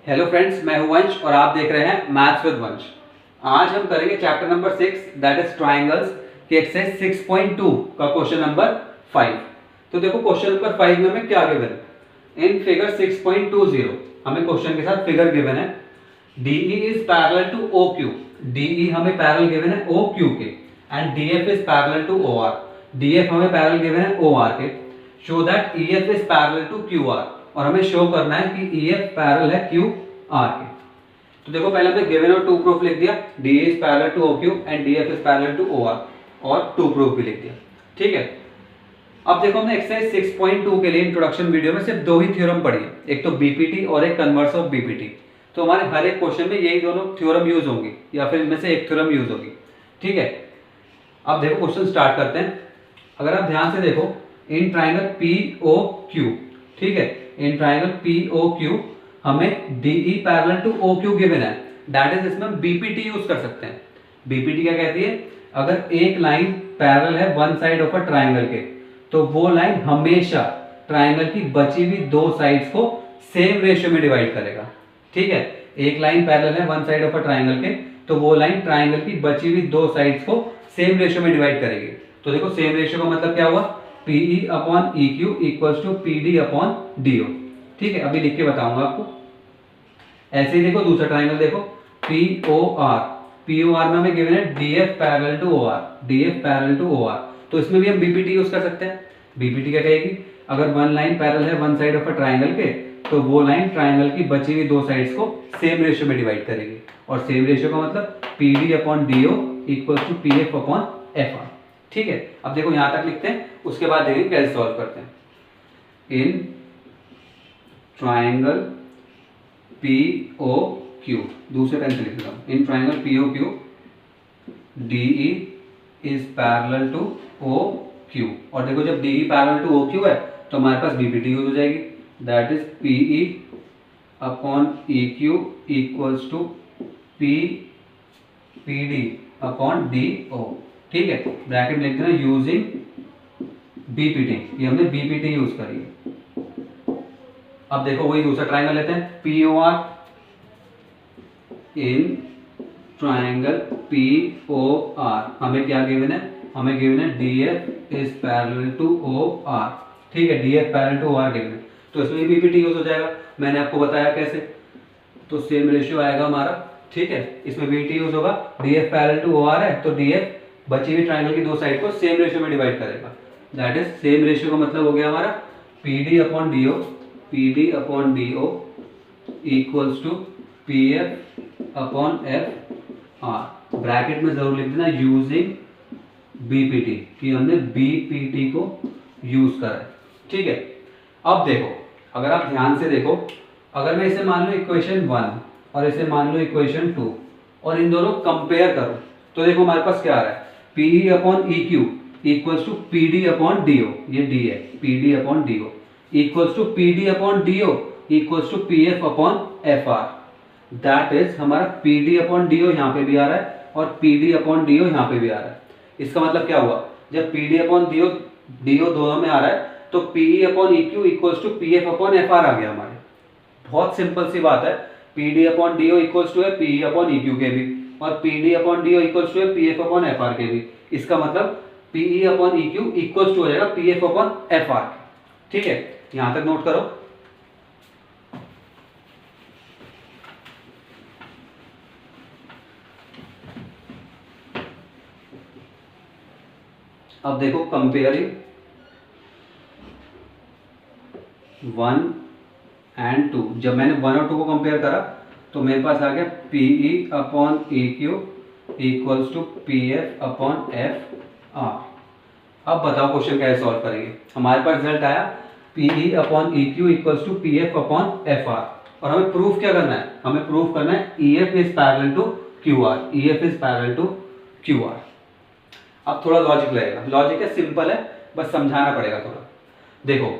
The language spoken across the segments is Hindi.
हेलो फ्रेंड्स, मैं हूं वंश और आप देख रहे हैं मैथ्स विद वंश। आज हम करेंगे chapter number 6 that is triangles की एक्सरसाइज 6.2 का क्वेश्चन नंबर 5। तो देखो क्वेश्चन नंबर 5 में हमें क्या गिवन है। इन फिगर 6.20 हमें क्वेश्चन के साथ फिगर गिवन है। DE is parallel to OQ। DE हमें पैरेलल गिवन है OQ के and DF is parallel to OR। DF हमें पैरेलल गिवन है OR के। Show that EF is parallel to QR और हमें शो करना है कि EF पैरेलल है QR के। तो देखो पहले हमने गिवन और टू प्रूफ लिख दिया। DE is parallel to OQ and DF is parallel to OR और टू प्रूफ भी लिख दिया। ठीक है, अब देखो हमने एक्सरसाइज 6.2 के लिए इंट्रोडक्शन वीडियो में सिर्फ दो ही थ्योरम पढ़ी है, एक तो BPT और एक कन्वर्स ऑफ BPT। तो हमारे हर एक क्वेश्चन में यही दोनों थ्योरम यूज होंगी या फिर इनमें से एक थ्योरम यूज होगी। ठीक है, अब देखो क्वेश्चन स्टार्ट करते हैं। अगर आप ध्यान से देखो, इन ट्राइंगल POQ, ठीक है, इन ट्राइंगल POQ हमें DE parallel to OQ given है, दैट इज इसमें हम BPT यूज कर सकते हैं। BPT क्या कहती है, अगर एक लाइन पैरेलल है one side of a triangle के तो वो लाइन हमेशा ट्राइंगल की बची हुई दो साइड्स को सेम रेशियो में डिवाइड करेगा। ठीक है, एक लाइन पैरेलल है one side of a triangle के तो वो लाइन ट्राइंगल की बची हुई दो साइड्स को सेम रेशियो में डिवाइड करेगी। तो देखो सेम रेशियो का मतलब क्या हुआ, PE upon EQ equals to PD upon DO। ठीक है, अभी लिख के बताऊंगा आपको। ऐसे ही देखो दूसरा ट्राइंगल देखो POR में हमें गिवन है DF parallel to OR, DF parallel to OR। तो इसमें भी हम BPT यूज कर सकते हैं। BPT क्या कहेगी, अगर वन लाइन पैरेलल है one side of a triangle के तो वो लाइन ट्राइंगल की बची हुई दो साइड्स को सेम रेशियो में डिवाइड करेगी। और सेम रेशियो का मतलब PD upon DO equals to PF upon FR। ठीक है, अब देखो यहां तक लिखते हैं, उसके बाद देखेंगे कैसे सॉल्व करते हैं। इन ट्राइंगल POQ, दूसरे पेन से लिख देता हूं, in triangle POQ DE is parallel to OQ। और देखो जब DE पैरेलल टू OQ है तो हमारे पास BPT यूज हो जाएगी, that is PE upon EQ equals to PD upon DO। ठीक है, ब्रैकेट में लिखते हैं यूजिंग BPT, ये हमने BPT यूज करी है। अब देखो वही दूसरा ट्राइंगल लेते हैं POR। इन ट्राइंगल POR हमें क्या गिवन है, हमें गिवन है DF is parallel to OR। ठीक है, DF parallel to OR given है तो इसमें BPT यूज हो जाएगा। मैंने आपको बताया कैसे, तो सेम रेशियो आएगा हमारा। ठीक है, इसमें BPT यूज होगा, DF पैरेलल टू OR है तो DF बची हुई ट्राइंगल की दो साइड को सेम रेशियो में डिवाइड करेगा, दैट इज सेम रेशियो का मतलब हो गया हमारा PD upon DO, PD upon DO equals to PF upon FR। Bracket में जरूर लिख देना यूजिंग BPT, कि हमने BPT को यूज करा है। ठीक है, अब देखो अगर आप ध्यान से देखो, अगर मैं इसे मान लो इक्वेशन 1 और इसे मान लो इक्वेशन 2 और इन दोनों कंपेयर करो तो देखो हमारे पास क्या आ रहा है, PE upon EQ equals to PD upon DO, ये D है, PD upon DO equals to PD upon DO equals to PF upon FR। That is हमारा PD अपॉन DO यहाँ पे भी आ रहा है और PD अपॉन DO यहाँ पे भी आ रहा है। इसका मतलब क्या हुआ, जब PD अपॉन DO दोनों में आ रहा है तो PE upon EQ equals to PF upon FR आ गया हमारे। बहुत सिंपल सी बात है, PD upon DO equals to है PE अपॉन EQ के भी और PD upon DO equals to है PF अपॉन FR के भी। इसका मतलब PE upon EQ equals to हो जाएगा PF अपॉन FR। ठीक है, यहां तक नोट करो। अब देखो कंपेयरिंग 1 एंड 2, जब मैंने 1 और 2 को कंपेयर करा तो मेरे पास आ गया PE upon EQ equals to PF upon FR। अब बताओ क्वेश्चन कैसे सॉल्व करेंगे। हमारे पास रिजल्ट आया PE upon EQ equals to PF upon FR और हमें प्रूफ क्या करना है, हमें प्रूफ करना है EF is parallel to QR, EF is parallel to QR। अब थोड़ा लॉजिक लगेगा, लॉजिक है सिंपल है, बस समझाना पड़ेगा थोड़ा। देखो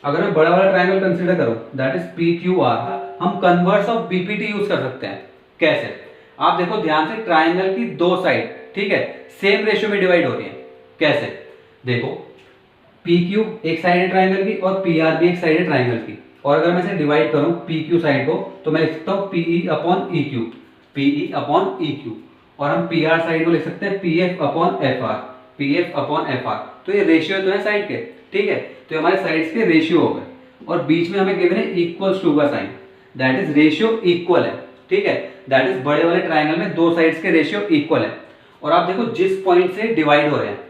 अगर मैं बड़ा वाला ट्राइंगल कंसीडर करूं दैट इज PQR, हम कन्वर्स ऑफ BPT यूज कर सकते हैं। कैसे, आप देखो ध्यान से, ट्राइंगल की दो साइड, ठीक है, सेम रेशियो में डिवाइड हो रही है। कैसे, देखो PQ एक साइड है ट्राइंगल की और PR भी एक साइड है ट्राइंगल की। और अगर मैं इसे डिवाइड करूं पी क्यू साइड को तो मैं लिख सकता हूं P E upon E Q, P E upon E Q. और हम पी आर साइड को लिख सकते हैं P F upon F R, P F upon F R. तो ये रेशियो तो है साइड के, ठीक है। तो हमारे साइड्स के रेशियो हो गए और बीच में हमें गिवन है इक्वल्स टू का sign, that is ratio equal है, ठीक है। दैट इज बड़े वाले ट्राइंगल में दो साइड्स के रेशियो इक्वल है। और आप देखो जिस पॉइंट से डिवाइड हो रहे हैं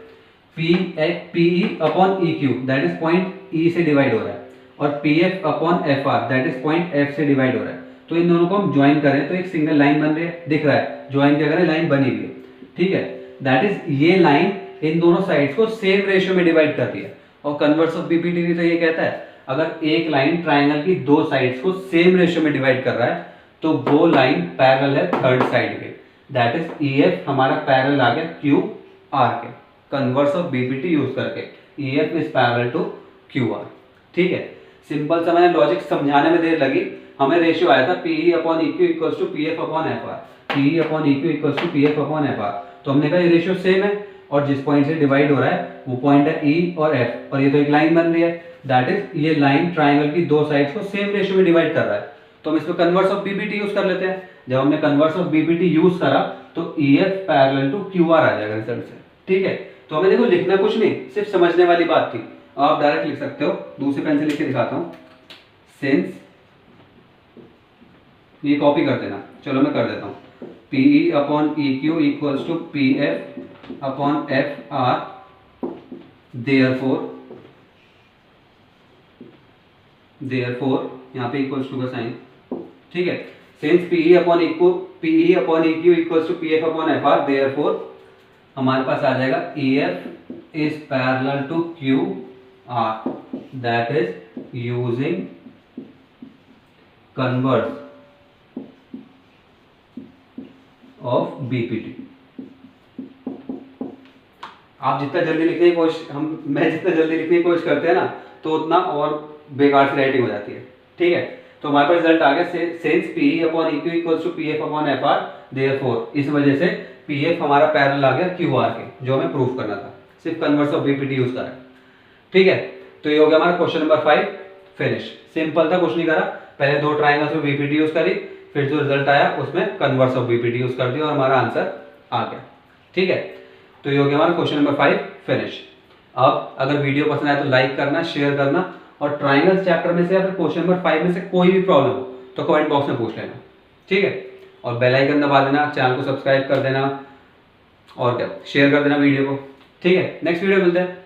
P E upon E Q that is point E से डिवाइड हो रहा है, और P F upon F R that is point F से डिवाइड हो रहा है। तो इन दोनों को हम ज्वाइन करें तो एक सिंगल लाइन बन रही है, दिख रहा है, ज्वाइन क्या करें लाइन बनी हुई है, ठीक है। दैट इज ये लाइन इन दोनों साइड्स को सेम रेशियो में डिवाइड करती है। और कन्वर्स ऑफ बीपीटी तो ये कहता है अगर एक लाइन ट्राइंगल की दो साइड्स को सेम रेशियो में डिवाइड कर रहा है तो वो लाइन पैरेलल है थर्ड साइड के, दैट इज ई एफ हमारा पैरेलल आ गया क्यू आर के। कन्वर्स ऑफ बीपीटी यूज करके E F is parallel to Q R, ठीक है। सिंपल सा मैंने लॉजिक समझाने में देर लगी। हमें रेशियो आया था P E upon E Q equals to P F upon F R, P E upon E Q equals to P F upon F R. तो हमने कहा ये रेशियो सेम है और जिस पॉइंट से डिवाइड हो रहा है वो पॉइंट है ई और एफ, और ये तो एक लाइन बन रही है, दैट इज ये लाइन ट्राइंगल की दो साइड्स को सेम रेशियो में डिवाइड कर रहा है। तो हम इसमें कन्वर्स ऑफ बीपीटी यूज कर लेते हैं। जब हमने कन्वर्स ऑफ बीपीटी यूज करा तो E F parallel to Q R आ जाएगा रिजल्ट से, ठीक है। तो हमें देखो लिखना कुछ नहीं, सिर्फ समझने वाली बात थी। आप डायरेक्ट लिख सकते हो, दूसरे पेन से लिख के दिखाता हूं। सिंस ये कॉपी कर देना, चलो मैं कर देता हूं। P E upon E Q equals to P F upon F R, therefore यहाँ पे इक्वल्स टू का साइन, ठीक है। Since P E upon E Q equals to P F upon F R, therefore हमारे पास आ जाएगा E F is parallel to Q R, that is using converse of BPT. आप जितना जल्दी लिखने की कोशिश मैं जितना जल्दी लिखने की कोशिश करते हैं ना तो उतना और बेकार सी राइटिंग हो जाती है, ठीक है। तो हमारे पास रिजल्ट आ गया since P E upon E Q equals to P F upon F R, therefore इस वजह से पी एफ हमारा पैरेलल आ गया क्यू आर के, जो हमें प्रूफ करना था। सिर्फ कन्वर्स ऑफ बीपीटी यूज करा, ठीक है। तो ये हो गया हमारा क्वेश्चन नंबर 5 फिनिश। सिंपल था, कुछ नहीं करा, पहले दो ट्राइंगल्स में बीपीटी यूज करी, फिर जो रिजल्ट आया उसमें कन्वर्स ऑफ बीपीटी यूज कर दिया और हमारा आंसर आ गया, ठीक है। तो ये हो गया हमारा क्वेश्चन नंबर 5 फिनिश। अब अगर वीडियो पसंद आए तो लाइक करना, शेयर करना, और ट्राइंगल्स चैप्टर में से या फिर क्वेश्चन नंबर 5 में से कोई भी प्रॉब्लम हो तो कमेंट बॉक्स में पूछ लेना, ठीक है। और बेल आइकन दबा देना, चैनल को सब्सक्राइब कर देना और क्या शेयर कर देना वीडियो को, ठीक है। नेक्स्ट वीडियो मिलते हैं।